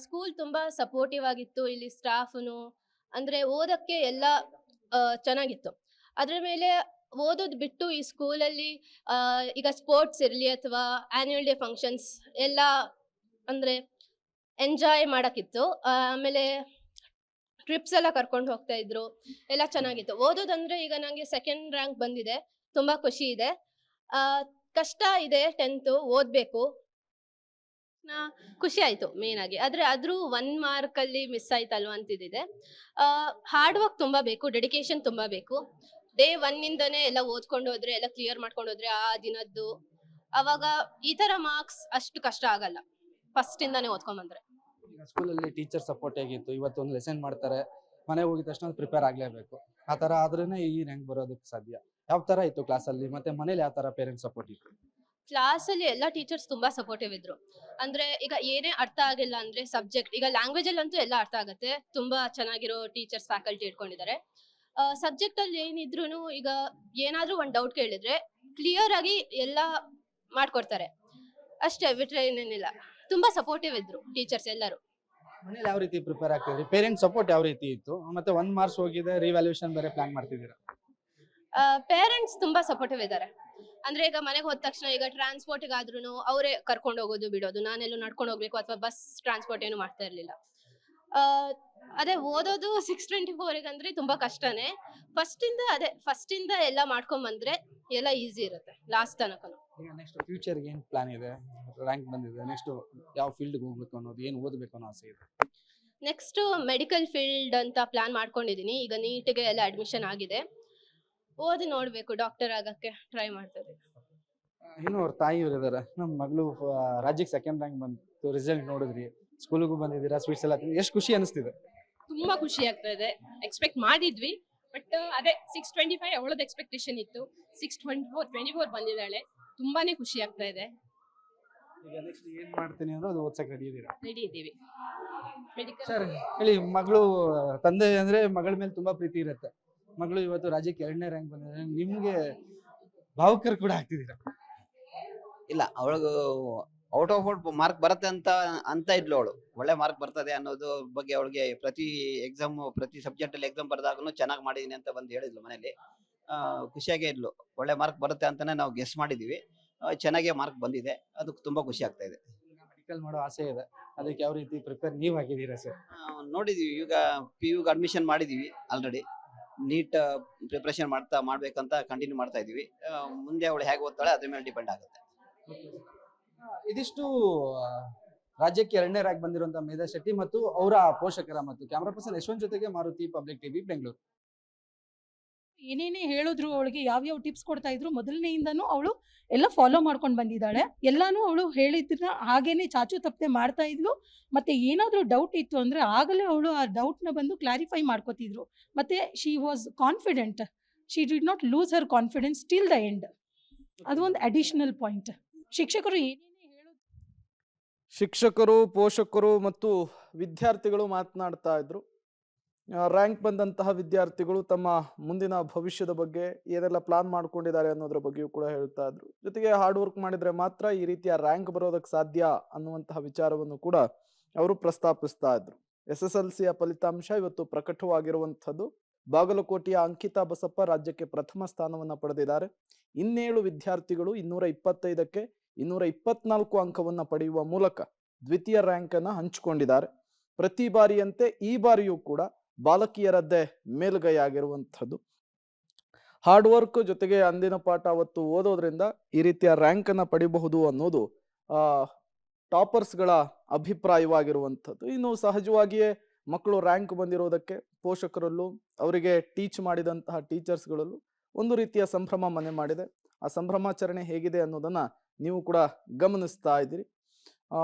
School ತುಂಬಾ supportive ಆಗಿತ್ತು. ಇಲ್ಲಿ ಸ್ಟಾಫ್‌ನು ಅಂದ್ರೆ ಓದಕ್ಕೆ ಎಲ್ಲ ಚೆನ್ನಾಗಿತ್ತು. ಅದ್ರ ಮೇಲೆ ಓದೋದ್ ಬಿಟ್ಟು ಈ ಸ್ಕೂಲಲ್ಲಿ ಈಗ ಸ್ಪೋರ್ಟ್ಸ್ ಇರ್ಲಿ ಅಥವಾ ಆನ್ಯುವಲ್ ಡೇ ಫಂಕ್ಷನ್ಸ್ ಎಲ್ಲ ಅಂದ್ರೆ ಎಂಜಾಯ್ ಮಾಡಕ್ಕಿತ್ತು. ಆಮೇಲೆ ಟ್ರಿಪ್ಸ್ ಎಲ್ಲ ಕರ್ಕೊಂಡು ಹೋಗ್ತಾ ಇದ್ರು. ಎಲ್ಲ ಚೆನ್ನಾಗಿತ್ತು. ಓದೋದಂದ್ರೆ ಈಗ ನಂಗೆ ಸೆಕೆಂಡ್ ರ್ಯಾಂಕ್ ಬಂದಿದೆ. ತುಂಬಾ ಖುಷಿ ಇದೆ. ಆಹ್, ಕಷ್ಟ ಇದೆ 10th ಓದ್ಬೇಕು. ನಾ ಖುಷಿ ಆಯ್ತು ಮೇನ್ ಆಗಿ. ಆದ್ರೆ ಆದ್ರೂ 1 ಮಾರ್ಕ್ ಅಲ್ಲಿ ಮಿಸ್ ಆಯ್ತಲ್ವಾ ಅಂತ ಇದಿದೆ. ಹಾರ್ಡ್ ವರ್ಕ್ ತುಂಬಾ ಬೇಕು, ಡೆಡಿಕೇಶನ್ ತುಂಬಾ ಬೇಕು. ಡೇ 1 ಇಂದಾನೆ ಎಲ್ಲ ಓದ್ಕೊಂಡು ಹೋದ್ರೆ, ಎಲ್ಲ ಕ್ಲಿಯರ್ ಮಾಡ್ಕೊಂಡು ಹೋದ್ರೆ ಆ ದಿನದ್ದು, ಅವಾಗ ಈ ತರ ಮಾರ್ಕ್ಸ್ ಅಷ್ಟು ಕಷ್ಟ ಆಗಲ್ಲ. ಫಸ್ಟ್ ಇಂದಾನೆ ಓದ್ಕೊಂಡ್ ಬಂದ್ರೆ. ಈಗ ಸ್ಕೂಲಲ್ಲಿ ಟೀಚರ್ ಸಪೋರ್ಟ್ ಹೇಗಿತ್ತು? ಇವತ್ತು ಒಂದು ಲೆಸನ್ ಮಾಡ್ತಾರೆ, ಮನೆಗೆ ಹೋಗಿದ ತಕ್ಷಣ ಪ್ರಿಪೇರ್ ಆಗಲೇಬೇಕು. ಆ ಥರ ಆದ್ರೇನೆ ಈ ರ್ಯಾಂಕ್ ಬರೋದಕ್ಕೆ ಸಾಧ್ಯ. ಯಾವ ಥರ ಇತ್ತು ಕ್ಲಾಸಲ್ಲಿ? ಮತ್ತೆ ಮನೇಲಿ ಯಾವ ಥರ ಪೇರೆಂಟ್ಸ್ ಸಪೋರ್ಟ್ ಇತ್ತು? ಕ್ಲಾಸಲ್ಲಿ ಎಲ್ಲ ಟೀಚರ್ಸ್ ತುಂಬಾ ಸಪೋರ್ಟಿವ್ ಇದ್ರು. ಅಂದ್ರೆ ಈಗ ಏನೇ ಅರ್ಥ ಆಗಿಲ್ಲ ಅಂದ್ರೆ ಸಬ್ಜೆಕ್ಟ್ ಈಗ ಲ್ಯಾಂಗ್ವೇಜ್ ಅಲ್ಲಂತೂ ಎಲ್ಲ ಅರ್ಥ ಆಗತ್ತೆ. ತುಂಬಾ ಚೆನ್ನಾಗಿರೋ ಟೀಚರ್ಸ್ ಫ್ಯಾಕಲ್ಟಿ ಇಟ್ಕೊಂಡಿದ್ದಾರೆ. ಸಬ್ಜೆಕ್ಟ್ ಅಲ್ಲಿ ಏನಿದ್ರೂನು ಈಗ ಏನಾದ್ರೂ ಒಂದ್ ಡೌಟ್ ಕೇಳಿದ್ರೆ ಕ್ಲಿಯರ್ ಆಗಿ ಎಲ್ಲ ಮಾಡ್ಕೊಡ್ತಾರೆ. ಅಷ್ಟೇ ಬಿಟ್ರೆ ಇನ್ನೇನಿಲ್ಲ. ತುಂಬಾ ಸಪೋರ್ಟಿವ್ ಇದ್ರು ಟೀಚರ್ಸ್ ಎಲ್ಲರೂ. ಮನೇಲಿ ಯಾವ ರೀತಿ ಪ್ರಿಪೇರ್ ಆಗ್ತಿದ್ರಿ? ಪೇರೆಂಟ್ಸ್ ಸಪೋರ್ಟ್ ಯಾವ ರೀತಿ ಇತ್ತು? ಮತ್ತೆ 1 ಮಾರ್ಕ್ಸ್ ಹೋಗಿದೆ, ರಿವ್ಯಾಲ್ಯೂಯೇಷನ್ ಬೇರೆ ಪ್ಲಾನ್ ಮಾಡ್ತಿದ್ದೀರಾ? ಪೇರೆಂಟ್ಸ್ ತುಂಬಾ ಸಪೋರ್ಟಿವ್ ಇದ್ದಾರೆ. ಅಂದ್ರೆ ಈಗ ಮನೆಗೆ ಹೋದ ತಕ್ಷಣ ಈಗ ಟ್ರಾನ್ಸ್‌ಪೋರ್ಟ್‌ಗಾದ್ರೂನು ಅವರೇ ಕರ್ಕೊಂಡು ಹೋಗೋದು, ಬಿಡೋದು. ನಾನೆಲ್ಲೂ ನಡ್ಕೊಂಡು ಹೋಗ್ಬೇಕು ಅಥವಾ ಬಸ್ ಟ್ರಾನ್ಸ್‌ಪೋರ್ಟ್ ಏನು ಮಾಡ್ತಾ ಇರ್ಲಿಲ್ಲ. ಆಹ್, ಅದೇ ಓದೋದು 624 ಅಂದ್ರೆ ತುಂಬಾ ಕಷ್ಟನೇ. ಫಸ್ಟ್ ಇಂದ ಎಲ್ಲ ಮಾಡ್ಕೊಂಡ್ ಬಂದ್ರೆ ಎಲ್ಲ ಈಸಿ ಇರುತ್ತೆ ಲಾಸ್ಟ್ ತನಕನು. ಈಗ ನೆಕ್ಸ್ಟ್ ಫ್ಯೂಚರ್‌ಗೆ ಏನು ಪ್ಲಾನ್ ಇದೆ? ರ್ಯಾಂಕ್ ಬಂದಿದೆ. ನೆಕ್ಸ್ಟ್ ಯಾವ ಫೀಲ್ಡ್‌ಗೆ ಹೋಗ್ಬೇಕು ಅನ್ನೋದು, ಏನು ಓದಬೇಕು ಅನ್ನೋ ಆಸೆ ಇದೆ? ನೆಕ್ಸ್ಟ್ ಮೆಡಿಕಲ್ ಫೀಲ್ಡ್ ಅಂತ ಪ್ಲಾನ್ ಮಾಡ್ಕೊಂಡಿದೀನಿ. ಈಗ ನೀಟ್‌ಗೆ ಎಲ್ಲ ಅಡ್ಮಿಷನ್ ಆಗಿದೆ. ಓದಿ ನೋಡ್ಬೇಕು, ಡಾಕ್ಟರ್ ಆಗಕ್ಕೆ ಟ್ರೈ ಮಾಡ್ತಾ ಇದೀನಿ. ಇನ್ನು ಅವ್ರ ತಾಯಿಯವರು ಇದಾರೆ. ನಮ್ಮ ಮಗಳು ರಾಜ್ಯಕ್ಕೆ ಸೆಕೆಂಡ್ ರ್ಯಾಂಕ್ ಬಂತು, ರಿಸಲ್ಟ್ ನೋಡಿದ್ರಿ, ಸ್ಕೂಲಿಗೂ ಬಂದಿದ್ದೀರಾ, ಸ್ವೀಟ್ಸ್ ಎಲ್ಲ ತಿಂದ್ರಿ. ಎಷ್ಟು ಖುಷಿ ಅನಿಸ್ತಿದೆ? ತುಂಬಾ ಖುಷಿ ಆಗ್ತಾ ಇದೆ. ಎಕ್ಸ್ಪೆಕ್ಟ್ ಮಾಡಿದ್ವಿ, ಬಟ್ ಅದೇ 625 ಅವಳದ್ದು ಎಕ್ಸ್ಪೆಕ್ಟೇಷನ್ ಇತ್ತು. 624 ಬಂದಿದ್ದಾಳೆ. ತುಂಬಾನೇ ಖುಷಿ ಆಗ್ತಾ ಇದೆ. ಈಗ ನೆಕ್ಸ್ಟ್ ಏನ್ ಮಾಡ್ತೀನಿ ಅಂದ್ರೆ ಅದು ಓದ್ಸಕ್ಕೆ ರೆಡಿ ಇದ್ದೀರಾ? ರೆಡಿ ಇದ್ದೀವಿ. ಮೆಡಿಕಲ್ ಸರ್ ಹೇಳಿ, ಮಗಳು ತಂದೆ ಅಂದ್ರೆ ಮಗಳ ಮೇಲೆ ತುಂಬಾ ಪ್ರೀತಿ ಇರುತ್ತೆ. ಮಗಳು ಇವತ್ತು ರಾಜ್ಯಕ್ಕೆ 2ನೇ ರ್ಯಾಂಕ್ ಬಂದಿದ್ದಾರೆ, ನಿಮ್ಗೆ ಭಾವುಕರು ಕೂಡ ಆಗ್ತಿದ್ದೀರಾ? ಇಲ್ಲ, ಅವಳಿಗೂ ಔಟ್ ಆಫ್ ಔಟ್ ಮಾರ್ಕ್ ಬರುತ್ತೆ ಅಂತ ಇದ್ಲು ಅವಳು. ಒಳ್ಳೆ ಮಾರ್ಕ್ ಬರ್ತದೆ ಅನ್ನೋದು ಬಗ್ಗೆ ಅವಳಿಗೆ ಪ್ರತಿ ಸಬ್ಜೆಕ್ಟ್ ಅಲ್ಲಿ ಎಕ್ಸಾಮ್ ಬರ್ದಾಗನು ಚೆನ್ನಾಗಿ ಮಾಡಿದೀನಿ ಅಂತ ಬಂದು ಹೇಳಿದ್ಲು ಮನೇಲಿ. ಖುಷಿಯಾಗೇ ಇದ್ಲು. ಒಳ್ಳೆ ಮಾರ್ಕ್ ಬರುತ್ತೆ ಅಂತಾನೆ ನಾವು ಗೆಸ್ ಮಾಡಿದೀವಿ. ಚೆನ್ನಾಗೇ ಮಾರ್ಕ್ ಬಂದಿದೆ. ಅದಕ್ಕೆ ತುಂಬಾ ಖುಷಿ ಆಗ್ತಾ ಇದೆ. ಮೆಡಿಕಲ್ ಮಾಡೋ ಆಸೆ ಇದೆ, ಅದಕ್ಕೆ ಯಾವ ರೀತಿ ಪ್ರಿಪೇರ್ ನೀವ್ ಆಗಿದ್ದೀರಾ ಸರ್? ನೋಡಿದೀವಿ, ಈಗ PUಗೆ ಅಡ್ಮಿಷನ್ ಮಾಡಿದೀವಿ ಆಲ್ರೆಡಿ. ನೀಟ್ ಪ್ರಿಪರೇಷನ್ ಮಾಡ್ಬೇಕಂತ ಕಂಟಿನ್ಯೂ ಮಾಡ್ತಾ ಇದೀವಿ. ಮುಂದೆ ಅವಳು ಹೇಗೆ ಓದ್ತಾಳೆ ಅದ್ರ ಮೇಲೆ ಡಿಪೆಂಡ್ ಆಗುತ್ತೆ. ಇದಿಷ್ಟು ಆ, ರಾಜ್ಯಕ್ಕೆ 2ನೇ ರ್ಯಾಂಕ್ ಬಂದಿರುವಂತಹ ಮೇಧಾ ಶೆಟ್ಟಿ ಮತ್ತು ಅವರ ಪೋಷಕರ ಮತ್ತು ಕ್ಯಾಮರಾ ಪರ್ಸನ್ ಯಶವಂತ್ ಜೊತೆಗೆ ಮಾರುತಿ, ಪಬ್ಲಿಕ್ ಟಿವಿ, ಬೆಂಗಳೂರು. ಏನೇನೇ ಹೇಳಿದ್ರು ಅವಳಿಗೆ ಯಾವ್ಯಾವ ಟಿಪ್ಸ್ ಕೊಡ್ತಾ ಇದ್ರು ಮೊದಲನೆಯಿಂದನೂ ಅವಳು ಎಲ್ಲ ಫಾಲೋ ಮಾಡ್ಕೊಂಡು ಬಂದಿದ್ದಾಳೆ. ಎಲ್ಲಾನು ಅವಳು ಹೇಳಿದ್ರನ್ನ ಹಾಗೇನೆ ಚಾಚು ತಪ್ಪದೆ ಮಾಡ್ತಾ ಇದ್ಲು. ಮತ್ತೆ ಏನಾದರೂ ಡೌಟ್ ಇತ್ತು ಅಂದ್ರೆ ಆಗಲೇ ಅವಳು ಆ ಡೌಟ್ನ ಬಂದು ಕ್ಲಾರಿಫೈ ಮಾಡ್ಕೋತಿದ್ರು. ಮತ್ತೆ she was confident. She did not lose Har confidence till the end. ಅದು ಒಂದು ಅಡಿಷನಲ್ ಪಾಯಿಂಟ್. ಶಿಕ್ಷಕರು ಏನೇನೇ ಹೇಳೋದು ಶಿಕ್ಷಕರು, ಪೋಷಕರು ಮತ್ತು ವಿದ್ಯಾರ್ಥಿಗಳು ಮಾತನಾಡ್ತಾ ಇದ್ರು. ರ್ಯಾಂಕ್ ಬಂದಂತಹ ವಿದ್ಯಾರ್ಥಿಗಳು ತಮ್ಮ ಮುಂದಿನ ಭವಿಷ್ಯದ ಬಗ್ಗೆ ಏನೆಲ್ಲ ಪ್ಲಾನ್ ಮಾಡ್ಕೊಂಡಿದ್ದಾರೆ ಅನ್ನೋದ್ರ ಬಗ್ಗೆಯೂ ಕೂಡ ಹೇಳ್ತಾ ಇದ್ರು. ಜೊತೆಗೆ ಹಾರ್ಡ್ ವರ್ಕ್ ಮಾಡಿದ್ರೆ ಮಾತ್ರ ಈ ರೀತಿಯ ರ್ಯಾಂಕ್ ಬರೋದಕ್ಕೆ ಸಾಧ್ಯ ಅನ್ನುವಂತಹ ವಿಚಾರವನ್ನು ಕೂಡ ಅವರು ಪ್ರಸ್ತಾಪಿಸ್ತಾ ಇದ್ರು. SSLCಯ ಫಲಿತಾಂಶ ಇವತ್ತು ಪ್ರಕಟವಾಗಿರುವಂಥದ್ದು. ಬಾಗಲಕೋಟೆಯ ಅಂಕಿತಾ ಬಸಪ್ಪ ರಾಜ್ಯಕ್ಕೆ ಪ್ರಥಮ ಸ್ಥಾನವನ್ನ ಪಡೆದಿದ್ದಾರೆ. 7 ವಿದ್ಯಾರ್ಥಿಗಳು 225ಕ್ಕೆ 224 ಅಂಕವನ್ನ ಪಡೆಯುವ ಮೂಲಕ ದ್ವಿತೀಯ ರ್ಯಾಂಕ್ ಅನ್ನ ಹಂಚಿಕೊಂಡಿದ್ದಾರೆ. ಪ್ರತಿ ಬಾರಿಯಂತೆ ಈ ಬಾರಿಯೂ ಕೂಡ ಬಾಲಕಿಯರದ್ದೇ ಮೇಲುಗೈ ಆಗಿರುವಂಥದ್ದು. ಹಾರ್ಡ್ ವರ್ಕ್ ಜೊತೆಗೆ ಅಂದಿನ ಪಾಠ ಅವತ್ತು ಓದೋದ್ರಿಂದ ಈ ರೀತಿಯ ರ್ಯಾಂಕ್ ಅನ್ನ ಪಡಿಬಹುದು ಅನ್ನೋದು ಟಾಪರ್ಸ್ಗಳ ಅಭಿಪ್ರಾಯವಾಗಿರುವಂಥದ್ದು. ಇನ್ನು ಸಹಜವಾಗಿಯೇ ಮಕ್ಕಳು ರ್ಯಾಂಕ್ ಬಂದಿರೋದಕ್ಕೆ ಪೋಷಕರಲ್ಲೂ ಅವರಿಗೆ ಟೀಚ್ ಮಾಡಿದಂತಹ ಟೀಚರ್ಸ್ಗಳಲ್ಲೂ ಒಂದು ರೀತಿಯ ಸಂಭ್ರಮ ಮನೆ ಮಾಡಿದೆ. ಆ ಸಂಭ್ರಮಾಚರಣೆ ಹೇಗಿದೆ ಅನ್ನೋದನ್ನ ನೀವು ಕೂಡ ಗಮನಿಸ್ತಾ ಇದ್ದೀರಿ.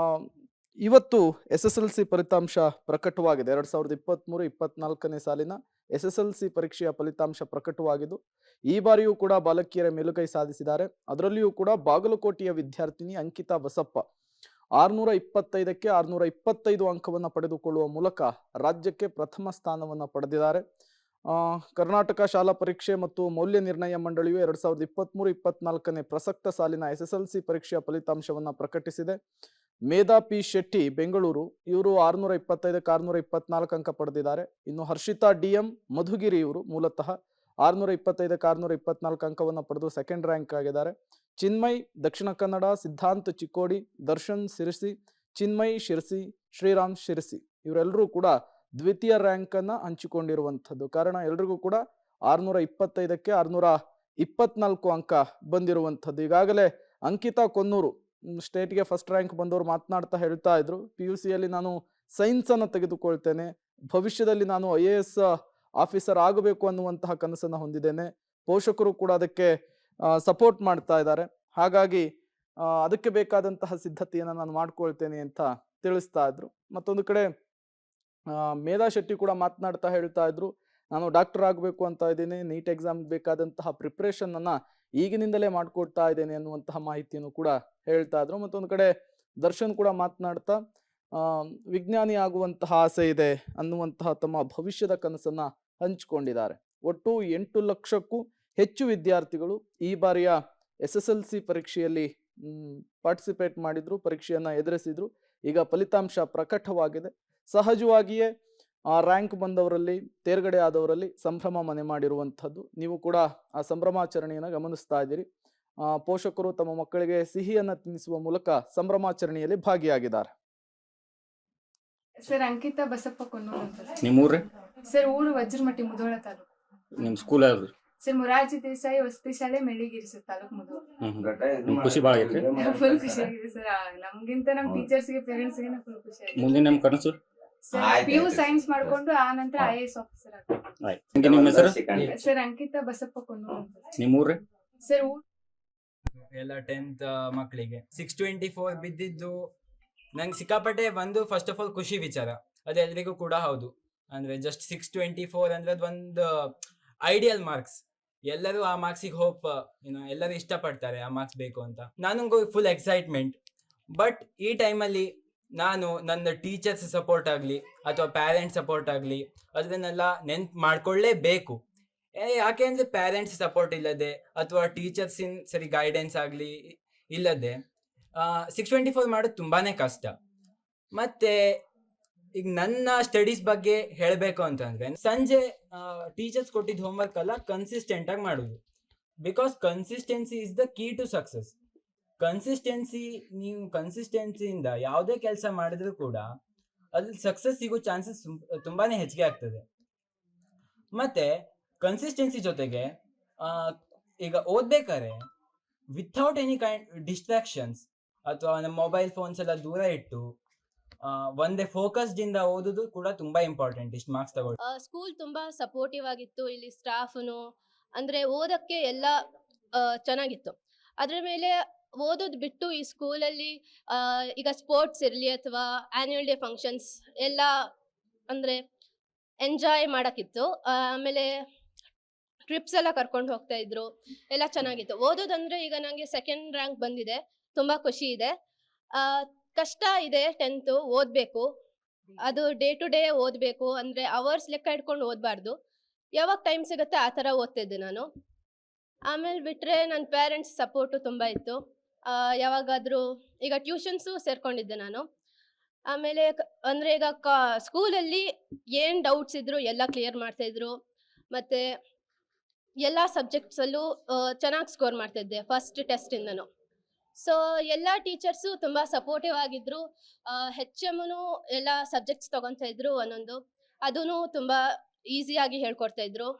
ಇವತ್ತು SSLC ಫಲಿತಾಂಶ ಪ್ರಕಟವಾಗಿದೆ. 2023-24ನೇ ಸಾಲಿನ SSLC ಪರೀಕ್ಷೆಯ ಫಲಿತಾಂಶ ಪ್ರಕಟವಾಗಿದ್ದು ಈ ಬಾರಿಯೂ ಕೂಡ ಬಾಲಕಿಯರ ಮೇಲುಗೈ ಸಾಧಿಸಿದ್ದಾರೆ. ಅದರಲ್ಲಿಯೂ ಕೂಡ ಬಾಗಲಕೋಟೆಯ ವಿದ್ಯಾರ್ಥಿನಿ ಅಂಕಿತಾ ಬಸಪ್ಪ 625ಕ್ಕೆ 625 ಅಂಕವನ್ನ ಪಡೆದುಕೊಳ್ಳುವ ಮೂಲಕ ರಾಜ್ಯಕ್ಕೆ ಪ್ರಥಮ ಸ್ಥಾನವನ್ನ ಪಡೆದಿದ್ದಾರೆ. ಕರ್ನಾಟಕ ಶಾಲಾ ಪರೀಕ್ಷೆ ಮತ್ತು ಮೌಲ್ಯ ನಿರ್ಣಯ ಮಂಡಳಿಯು 2023-24ನೇ ಪ್ರಸಕ್ತ ಸಾಲಿನ SSLC ಪರೀಕ್ಷೆಯ ಫಲಿತಾಂಶವನ್ನ ಪ್ರಕಟಿಸಿದೆ. ಮೇಧಾ ಪಿ ಶೆಟ್ಟಿ ಬೆಂಗಳೂರು, ಇವರು 625ಕ್ಕೆ 624 ಅಂಕ ಪಡೆದಿದ್ದಾರೆ. ಇನ್ನು ಹರ್ಷಿತಾ ಡಿ.ಎಂ ಮಧುಗಿರಿ, ಇವರು ಮೂಲತಃ 625ಕ್ಕೆ 624 ಅಂಕವನ್ನು ಪಡೆದು ಸೆಕೆಂಡ್ ರ್ಯಾಂಕ್ ಆಗಿದ್ದಾರೆ. ಚಿನ್ಮಯ್ ದಕ್ಷಿಣ ಕನ್ನಡ, ಸಿದ್ಧಾಂತ್ ಚಿಕ್ಕೋಡಿ, ದರ್ಶನ್ ಸಿರಿಸಿ, ಚಿನ್ಮಯ್ ಶಿರಸಿ, ಶ್ರೀರಾಮ್ ಶಿರಸಿ ಇವರೆಲ್ಲರೂ ಕೂಡ ದ್ವಿತೀಯ ರ್ಯಾಂಕ್ ಅನ್ನ ಹಂಚಿಕೊಂಡಿರುವಂಥದ್ದು. ಕಾರಣ ಎಲ್ರಿಗೂ ಕೂಡ 625ಕ್ಕೆ 624 ಅಂಕ ಬಂದಿರುವಂಥದ್ದು. ಈಗಾಗಲೇ ಅಂಕಿತಾ ಕೊನ್ನೂರು ಸ್ಟೇಟ್ಗೆ ಫಸ್ಟ್ ರ್ಯಾಂಕ್ ಬಂದವರು ಮಾತನಾಡ್ತಾ ಹೇಳ್ತಾ ಇದ್ರು, PUCಯಲ್ಲಿ ನಾನು ಸೈನ್ಸ್ ಅನ್ನು ತೆಗೆದುಕೊಳ್ತೇನೆ, ಭವಿಷ್ಯದಲ್ಲಿ ನಾನು IAS ಆಫೀಸರ್ ಆಗಬೇಕು ಅನ್ನುವಂತಹ ಕನಸನ್ನು ಹೊಂದಿದ್ದೇನೆ. ಪೋಷಕರು ಕೂಡ ಅದಕ್ಕೆ ಸಪೋರ್ಟ್ ಮಾಡ್ತಾ ಇದ್ದಾರೆ. ಹಾಗಾಗಿ ಅದಕ್ಕೆ ಬೇಕಾದಂತಹ ಸಿದ್ಧತೆಯನ್ನು ನಾನು ಮಾಡ್ಕೊಳ್ತೇನೆ ಅಂತ ತಿಳಿಸ್ತಾ ಇದ್ರು. ಮತ್ತೊಂದು ಕಡೆ ಮೇಧಾ ಶೆಟ್ಟಿ ಕೂಡ ಮಾತನಾಡ್ತಾ ಹೇಳ್ತಾ ಇದ್ರು, ನಾನು ಡಾಕ್ಟರ್ ಆಗಬೇಕು ಅಂತ ಇದ್ದೀನಿ, ನೀಟ್ ಎಕ್ಸಾಮ್ ಬೇಕಾದಂತಹ ಪ್ರಿಪ್ರೇಷನ್ ಅನ್ನ ಈಗಿನಿಂದಲೇ ಮಾಡ್ಕೊಡ್ತಾ ಇದ್ದೇನೆ ಅನ್ನುವಂತಹ ಮಾಹಿತಿಯನ್ನು ಕೂಡ ಹೇಳ್ತಾ ಇದ್ರು. ಮತ್ತೊಂದು ಕಡೆ ದರ್ಶನ್ ಕೂಡ ಮಾತನಾಡ್ತಾ ವಿಜ್ಞಾನಿ ಆಗುವಂತಹ ಆಸೆ ಇದೆ ಅನ್ನುವಂತಹ ತಮ್ಮ ಭವಿಷ್ಯದ ಕನಸನ್ನ ಹಂಚಿಕೊಂಡಿದ್ದಾರೆ. ಒಟ್ಟು 8 ಲಕ್ಷಕ್ಕೂ ಹೆಚ್ಚು ವಿದ್ಯಾರ್ಥಿಗಳು ಈ ಬಾರಿಯ SSLC ಪರೀಕ್ಷೆಯಲ್ಲಿ ಪಾರ್ಟಿಸಿಪೇಟ್ ಮಾಡಿದ್ರು, ಪರೀಕ್ಷೆಯನ್ನ ಎದುರಿಸಿದ್ರು. ಈಗ ಫಲಿತಾಂಶ ಪ್ರಕಟವಾಗಿದೆ. ಸಹಜವಾಗಿಯೇ ರ್ಯಾಂಕ್ ಬಂದವರಲ್ಲಿ, ತೇರ್ಗಡೆ ಆದವರಲ್ಲಿ ಸಂಭ್ರಮ ಮನೆ ಮಾಡಿರುವಂಥದ್ದು. ನೀವು ಕೂಡ ಆ ಸಂಭ್ರಮಾಚರಣೆಯನ್ನು ಗಮನಿಸ್ತಾ ಇದ್ದೀರಿ. ಪೋಷಕರು ತಮ್ಮ ಮಕ್ಕಳಿಗೆ ಸಿಹಿಯನ್ನ ತಿನ್ನಿಸುವ ಮೂಲಕ ಸಂಭ್ರಮಾಚರಣೆಯಲ್ಲಿ ಭಾಗಿಯಾಗಿದ್ದಾರೆ. ಸರ್ ಅಂಕಿತಾ ಬಸಪ್ಪ ಕೊನ್ನೂರು ಅಂತ ಸರ್. ನಿಮ್ಮ ಊರೇ? ಸರ್ ಊರು ವಜ್ರಮಟ್ಟಿ, ಮುಧೋಳ ತಾಲೂಕು. ನಿಮ್ಮ ಸ್ಕೂಲ್ ಯಾವ್ದು? ಸರ್ ಮೊರಾರ್ಜಿ ದೇಸಾಯಿ ವಸತಿ ಶಾಲೆ ಮೆಳ್ಳಿಗಿರಿ ಸರ್, ತಾಲೂಕು ಮುಧೋಳ. ನಿಮ್ಗೆ ಖುಷಿ ಭಾಳ ಐತ್ರಿ? ಫುಲ್ ಖುಷಿ ಆಗಿದೆ ಸರ್. ನಮ್ಗಿಂತ ನಮ್ ಟೀಚರ್ಸ್ಗೆ ಪೇರೆಂಟ್ಸ್ಗೆ ಫುಲ್ ಖುಷಿ ಆಗಿದೆ. ಮುಂದೆ ನಮ್ಮ ಕನಸು? ಸರ್ PU ಸೈನ್ಸ್ ಮಾಡ್ಕೊಂಡು ಆ ನಂತರ IAS ಆಫೀಸರ್ ಆಗ್ಬೇಕು. ಆಯ್ತು. ನಿಮ್ಮ ಹೆಸರು? ಸರ್ ಅಂಕಿತಾ ಬಸಪ್ಪ ಕೊನ್ನೂರು ಅಂತ ಸರ್. ನಿಮ್ಮ ಊರೇ? ಸರ್ ಎಲ್ಲ 10th ಮಕ್ಕಳಿಗೆ 624 ಬಿದ್ದಿದ್ದು ನಂಗೆ ಸಿಕ್ಕಾಪಟ್ಟೆ ಒಂದು ಫಸ್ಟ್ ಆಫ್ ಆಲ್ ಖುಷಿ ವಿಚಾರ. ಅದು ಎಲ್ರಿಗೂ ಕೂಡ ಹೌದು. ಅಂದ್ರೆ ಜಸ್ಟ್ 624 ಅಂದ್ರೆ ಅದೊಂದು ಐಡಿಯಲ್ ಮಾರ್ಕ್ಸ್. ಎಲ್ಲರೂ ಆ ಮಾರ್ಕ್ಸಿಗೆ ಹೋಪ್ ಎಲ್ಲರೂ ಇಷ್ಟಪಡ್ತಾರೆ, ಆ ಮಾರ್ಕ್ಸ್ ಬೇಕು ಅಂತ. ನನಗೂ ಫುಲ್ ಎಕ್ಸೈಟ್ಮೆಂಟ್. ಬಟ್ ಈ ಟೈಮಲ್ಲಿ ನಾನು ನನ್ನ ಟೀಚರ್ಸ್ ಸಪೋರ್ಟ್ ಆಗಲಿ ಅಥವಾ ಪ್ಯಾರೆಂಟ್ಸ್ ಸಪೋರ್ಟ್ ಆಗಲಿ ಅದನ್ನೆಲ್ಲ ನೆನ್ಪು ಮಾಡ್ಕೊಳ್ಳೇಬೇಕು. ಯಾಕೆ ಅಂದರೆ ಪ್ಯಾರೆಂಟ್ಸ್ ಸಪೋರ್ಟ್ ಇಲ್ಲದೆ ಅಥವಾ ಟೀಚರ್ಸಿನ ಸರಿ ಗೈಡೆನ್ಸ್ ಆಗಲಿ ಇಲ್ಲದೆ 624 ಮಾಡೋದು ತುಂಬಾ ಕಷ್ಟ. ಮತ್ತು ಈಗ ನನ್ನ ಸ್ಟಡೀಸ್ ಬಗ್ಗೆ ಹೇಳಬೇಕು ಅಂತಂದರೆ ಸಂಜೆ ಟೀಚರ್ಸ್ ಕೊಟ್ಟಿದ್ದ ಹೋಮ್ವರ್ಕ್ ಎಲ್ಲ ಕನ್ಸಿಸ್ಟೆಂಟಾಗಿ ಮಾಡೋದು. Because consistency is the key to success. ನೀವು ಕನ್ಸಿಸ್ಟೆನ್ಸಿಯಿಂದ ಯಾವುದೇ ಕೆಲಸ ಮಾಡಿದ್ರು ಕೂಡ ಅದ್ರಲ್ಲಿ ಸಕ್ಸಸ್ ಸಿಗೋ ಚಾನ್ಸಸ್ ತುಂಬಾ ಹೆಚ್ಚಿಗೆ ಆಗ್ತದೆ. ಮತ್ತು ಕನ್ಸಿಸ್ಟೆನ್ಸಿ ಜೊತೆಗೆ ಈಗ ಓದ್ಬೇಕಾದ್ರೆ ವಿಥೌಟ್ ಎನಿ ಕೈಂಡ್ ಡಿಸ್ಟ್ರಾಕ್ಷನ್ಸ್ ಅಥವಾ ನಮ್ಮ ಮೊಬೈಲ್ ಫೋನ್ಸ್ ಎಲ್ಲ ದೂರ ಇಟ್ಟು ಒಂದೇ ಫೋಕಸ್ಡ್ ಇಂದ ಓದೋದು ಕೂಡ ತುಂಬಾ ಇಂಪಾರ್ಟೆಂಟ್. ಇಷ್ಟು ಮಾರ್ಕ್ಸ್ ತಗೊಳ್ಳಿ. ಸ್ಕೂಲ್ ತುಂಬಾ ಸಪೋರ್ಟಿವ್ ಆಗಿತ್ತು. ಇಲ್ಲಿ ಸ್ಟಾಫ್ನು ಅಂದ್ರೆ ಓದಕ್ಕೆ ಎಲ್ಲ ಚೆನ್ನಾಗಿತ್ತು. ಅದ್ರ ಮೇಲೆ ಓದೋದು ಬಿಟ್ಟು ಈ ಸ್ಕೂಲಲ್ಲಿ ಈಗ ಸ್ಪೋರ್ಟ್ಸ್ ಇರಲಿ ಅಥವಾ ಆನ್ಯುವಲ್ ಡೇ ಫಂಕ್ಷನ್ಸ್ ಎಲ್ಲ ಅಂದರೆ ಎಂಜಾಯ್ ಮಾಡೋಕ್ಕಿತ್ತು. ಆಮೇಲೆ ಟ್ರಿಪ್ಸ್ ಎಲ್ಲ ಕರ್ಕೊಂಡು ಹೋಗ್ತಾ ಇದ್ರು, ಎಲ್ಲ ಚೆನ್ನಾಗಿತ್ತು. ಓದೋದಂದ್ರೆ ಈಗ ನನಗೆ ಸೆಕೆಂಡ್ ರ್ಯಾಂಕ್ ಬಂದಿದೆ, ತುಂಬ ಖುಷಿ ಇದೆ. ಕಷ್ಟ ಇದೆ 10th ಓದಬೇಕು, ಅದು ಡೇ ಟು ಡೇ ಓದಬೇಕು. ಅಂದರೆ ಅವರ್ಸ್ ಲೆಕ್ಕ ಇಟ್ಕೊಂಡು ಓದಬಾರ್ದು, ಯಾವಾಗ ಟೈಮ್ ಸಿಗುತ್ತೆ ಆ ಥರ ಓದ್ತಿದ್ದೆ ನಾನು. ಆಮೇಲೆ ಬಿಟ್ಟರೆ ನನ್ನ ಪೇರೆಂಟ್ಸ್ ಸಪೋರ್ಟು ತುಂಬ ಇತ್ತು. ಯಾವಾಗಾದರೂ ಈಗ ಟ್ಯೂಷನ್ಸು ಸೇರ್ಕೊಂಡಿದ್ದೆ ನಾನು. ಆಮೇಲೆ ಅಂದರೆ ಈಗ ಸ್ಕೂಲಲ್ಲಿ ಏನು ಡೌಟ್ಸ್ ಇದ್ದರೂ ಎಲ್ಲ ಕ್ಲಿಯರ್ ಮಾಡ್ತಾಯಿದ್ರು. ಮತ್ತು ಎಲ್ಲ ಸಬ್ಜೆಕ್ಟ್ಸಲ್ಲೂ ಚೆನ್ನಾಗಿ ಸ್ಕೋರ್ ಮಾಡ್ತಾಯಿದ್ದೆ ಫಸ್ಟ್ ಟೆಸ್ಟಿಂದನೂ. ಸೊ ಎಲ್ಲ ಟೀಚರ್ಸು ತುಂಬ ಸಪೋರ್ಟಿವ್ ಆಗಿದ್ದರು. HMನೂ ಎಲ್ಲ ಸಬ್ಜೆಕ್ಟ್ಸ್ ತೊಗೊತಾ ಇದ್ರು ಒಂದೊಂದು, ಅದೂ ತುಂಬ ಈಸಿಯಾಗಿ ಹೇಳ್ಕೊಡ್ತಾಯಿದ್ರು.